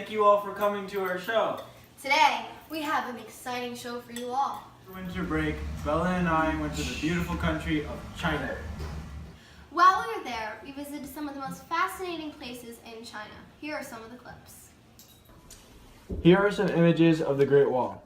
thank you all for coming to our show. Today, we have an exciting show for you all. For winter break, Bella and I went to the beautiful country of China. While we were there, we visited some of the most fascinating places in China. Here are some of the clips. Here are some images of the Great Wall.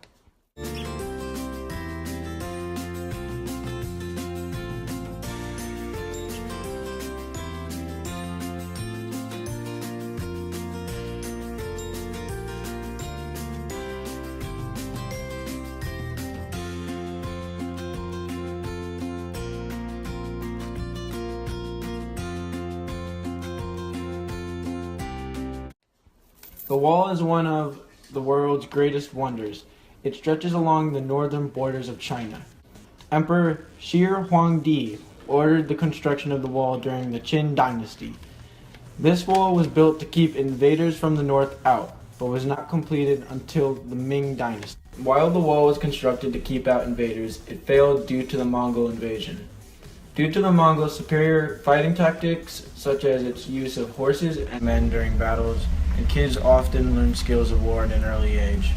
The wall is one of the world's greatest wonders. It stretches along the northern borders of China. Emperor Shi Huangdi ordered the construction of the wall during the Qin dynasty. This wall was built to keep invaders from the north out, but was not completed until the Ming dynasty. While the wall was constructed to keep out invaders, it failed due to the Mongol invasion. Due to the Mongols' superior fighting tactics, such as its use of horses and men during battles, and kids often learned skills of war at an early age.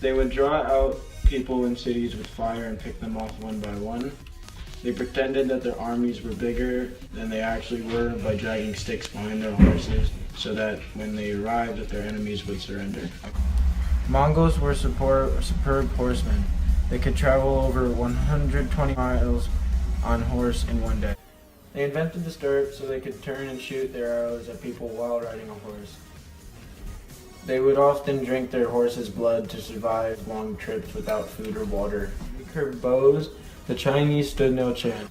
They would draw out people in cities with fire and pick them off one by one. They pretended that their armies were bigger than they actually were by dragging sticks behind their horses so that when they arrived that their enemies would surrender. Mongols were superb horsemen. They could travel over 120 miles on horse in one day. They invented the stirrup so they could turn and shoot their arrows at people while riding a horse. They would often drink their horse's blood to survive long trips without food or water. With their bows, the Chinese stood no chance.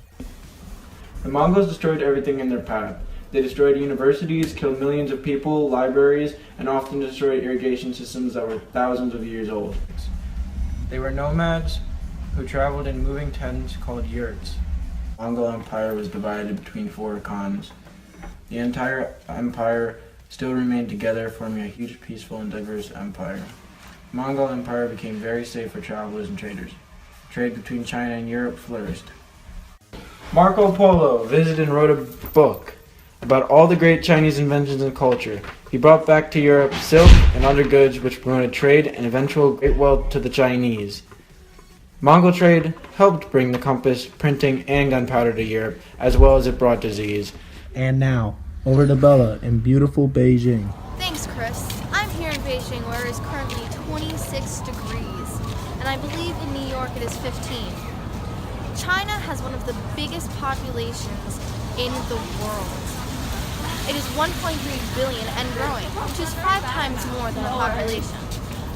The Mongols destroyed everything in their path. They destroyed universities, killed millions of people, libraries, and often destroyed irrigation systems that were thousands of years old. They were nomads who traveled in moving tents called yurts. The Mongol Empire was divided between 4 khans. The entire empire still remained together, forming a huge, peaceful, and diverse empire. The Mongol Empire became very safe for travelers and traders. Trade between China and Europe flourished. Marco Polo visited and wrote a book about all the great Chinese inventions and culture. He brought back to Europe silk and other goods which promoted trade and eventual great wealth to the Chinese. Mongol trade helped bring the compass, printing, and gunpowder to Europe, as well as it brought disease. And now, over to Bella in beautiful Beijing. Thanks, Chris. I'm here in Beijing where it is currently 26 degrees, and I believe in New York it is 15. China has one of the biggest populations in the world. It is 1.3 billion and growing, which is 5 times more than the population.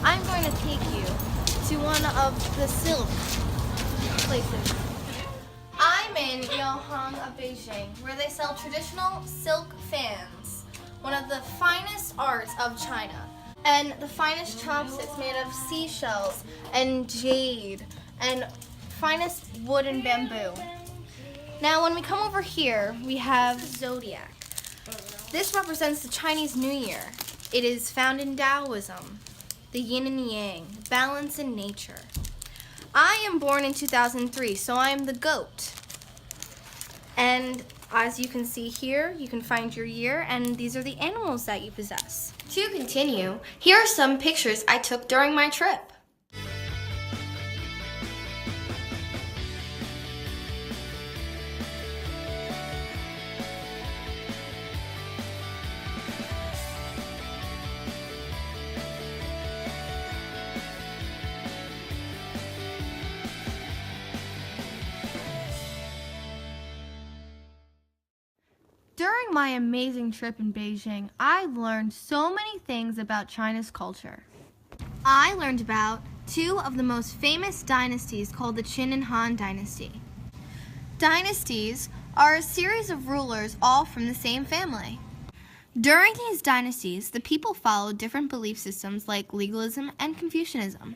I'm going to take you to one of the silk places. I'm in Yaohang of Beijing, where they sell traditional silk fans, one of the finest arts of China, and the finest chopsticks made of seashells and jade, and finest wood and bamboo. Now, when we come over here, we have Zodiac. This represents the Chinese New Year. It is found in Taoism, the yin and yang, balance in nature. I am born in 2003, so I am the goat. And as you can see here, you can find your year, and these are the animals that you possess. To continue, here are some pictures I took during my trip. During my amazing trip in Beijing, I learned so many things about China's culture. I learned about 2 of the most famous dynasties called the Qin and Han dynasty. Dynasties are a series of rulers all from the same family. During these dynasties, the people followed different belief systems like legalism and Confucianism.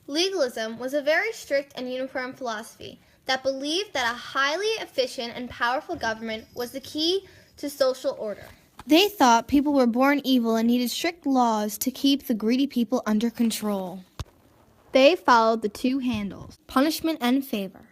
Legalism was a very strict and uniform philosophy that believed that a highly efficient and powerful government was the key to social order. They thought people were born evil and needed strict laws to keep the greedy people under control. They followed the 2 handles, punishment and favor.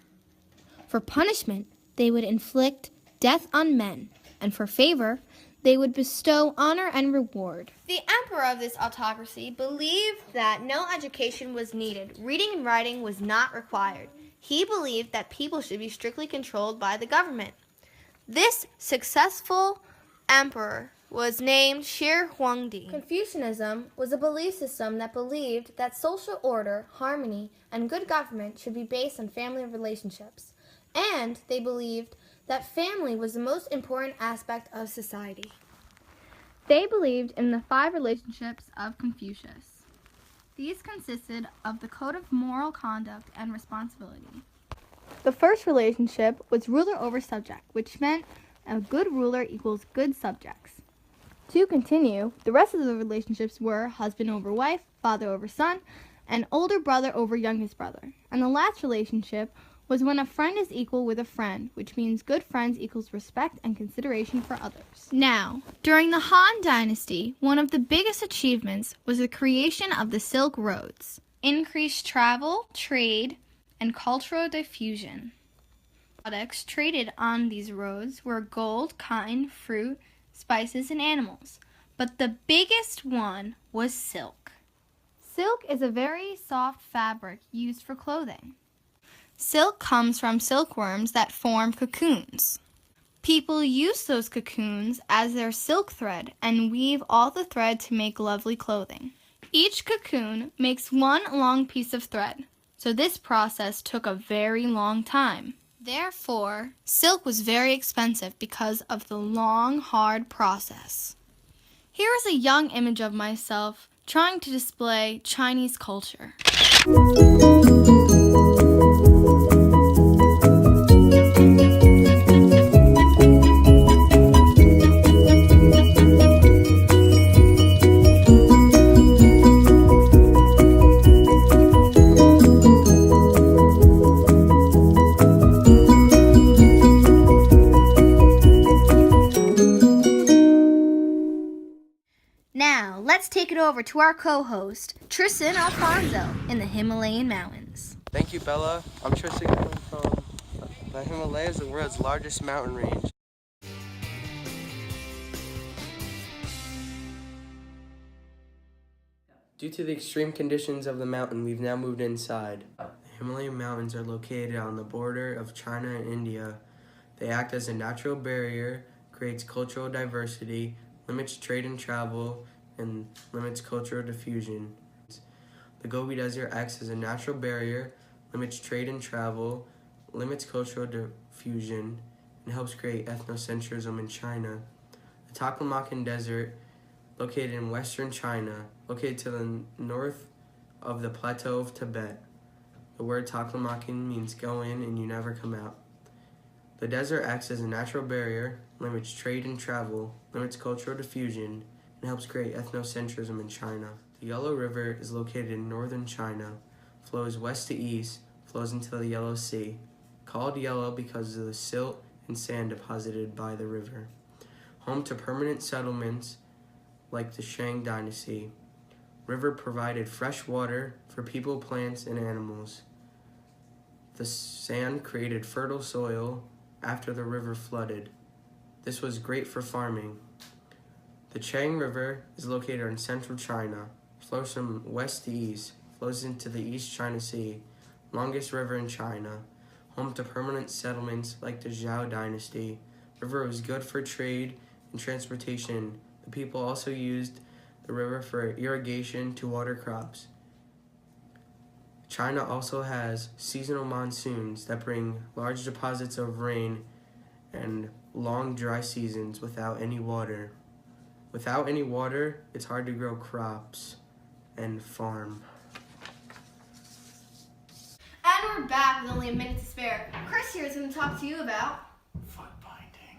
For punishment, they would inflict death on men, and for favor, they would bestow honor and reward. The emperor of this autocracy believed that no education was needed. Reading and writing was not required. He believed that people should be strictly controlled by the government. This successful emperor was named Shi Huangdi. Confucianism was a belief system that believed that social order, harmony, and good government should be based on family relationships. And they believed that family was the most important aspect of society. They believed in the 5 relationships of Confucius. These consisted of the code of moral conduct and responsibility. The first relationship was ruler over subject, which meant a good ruler equals good subjects. To continue, the rest of the relationships were husband over wife, father over son, and older brother over youngest brother. And the last relationship was when a friend is equal with a friend, which means good friends equals respect and consideration for others. Now, during the Han Dynasty, one of the biggest achievements was the creation of the Silk Roads. Increased travel, trade, and cultural diffusion. Products traded on these roads were gold, cotton, fruit, spices, and animals. But the biggest one was silk. Silk is a very soft fabric used for clothing. Silk comes from silkworms that form cocoons. People use those cocoons as their silk thread and weave all the thread to make lovely clothing. Each cocoon makes one long piece of thread, so this process took a very long time. Therefore, silk was very expensive because of the long, hard process. Here is a young image of myself trying to display Chinese culture. Now, let's take it over to our co-host, Tristan Alfonso, in the Himalayan mountains. Thank you, Bella. I'm Tristan coming from the Himalayas, the world's largest mountain range. Due to the extreme conditions of the mountain, we've now moved inside. The Himalayan mountains are located on the border of China and India. They act as a natural barrier, creates cultural diversity, limits trade and travel, and limits cultural diffusion. The Gobi Desert acts as a natural barrier, limits trade and travel, limits cultural diffusion, and helps create ethnocentrism in China. The Taklamakan Desert, located in western China, located to the north of the plateau of Tibet. The word Taklamakan means go in and you never come out. The desert acts as a natural barrier, limits trade and travel, limits cultural diffusion, and helps create ethnocentrism in China. The Yellow River is located in northern China, flows west to east, flows into the Yellow Sea, called yellow because of the silt and sand deposited by the river. Home to permanent settlements like the Shang Dynasty. River provided fresh water for people, plants, and animals. The sand created fertile soil after the river flooded. This was great for farming. The Chang River is located in central China, flows from west to east, flows into the East China Sea, longest river in China, home to permanent settlements like the Zhou Dynasty. River was good for trade and transportation. The people also used the river for irrigation to water crops. China also has seasonal monsoons that bring large deposits of rain and long dry seasons without any water. Without any water, it's hard to grow crops and farm. And we're back with only a minute to spare. Chris here is going to talk to you about Foot binding.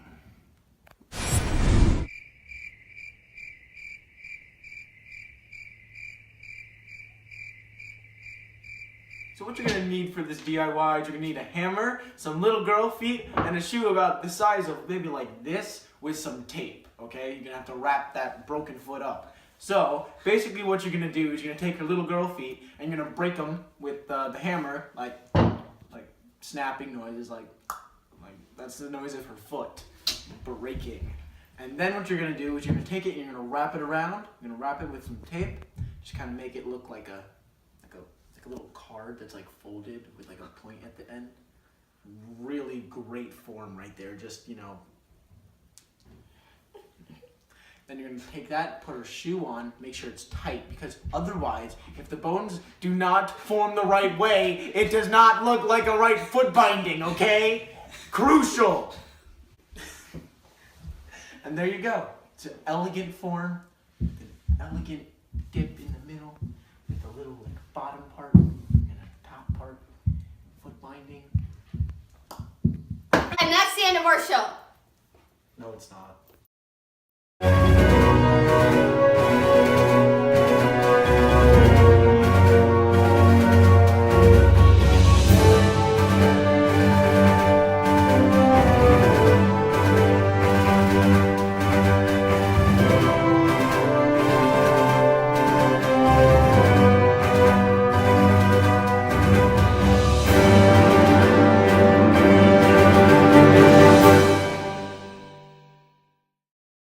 So what you're gonna need for this DIY is you're gonna need a hammer, some little girl feet, and a shoe about the size of maybe like this with some tape, okay? You're gonna have to wrap that broken foot up. So basically what you're gonna do is you're gonna take her little girl feet and you're gonna break them with the hammer, like snapping noises, like that's the noise of her foot breaking. And then what you're gonna do is you're gonna take it and you're gonna wrap it around. You're gonna wrap it with some tape. Just kind of make it look like a little card that's like folded with like a point at the end. Really great form right there. Just, you know. Then you're gonna take that, put her shoe on, make sure it's tight, because otherwise, if the bones do not form the right way, it does not look like a right foot binding, okay? Crucial! And there you go. It's an elegant form, with an elegant dip in the middle, with a little like bottom part and a top part, foot binding. And that's the end of our show. No, it's not.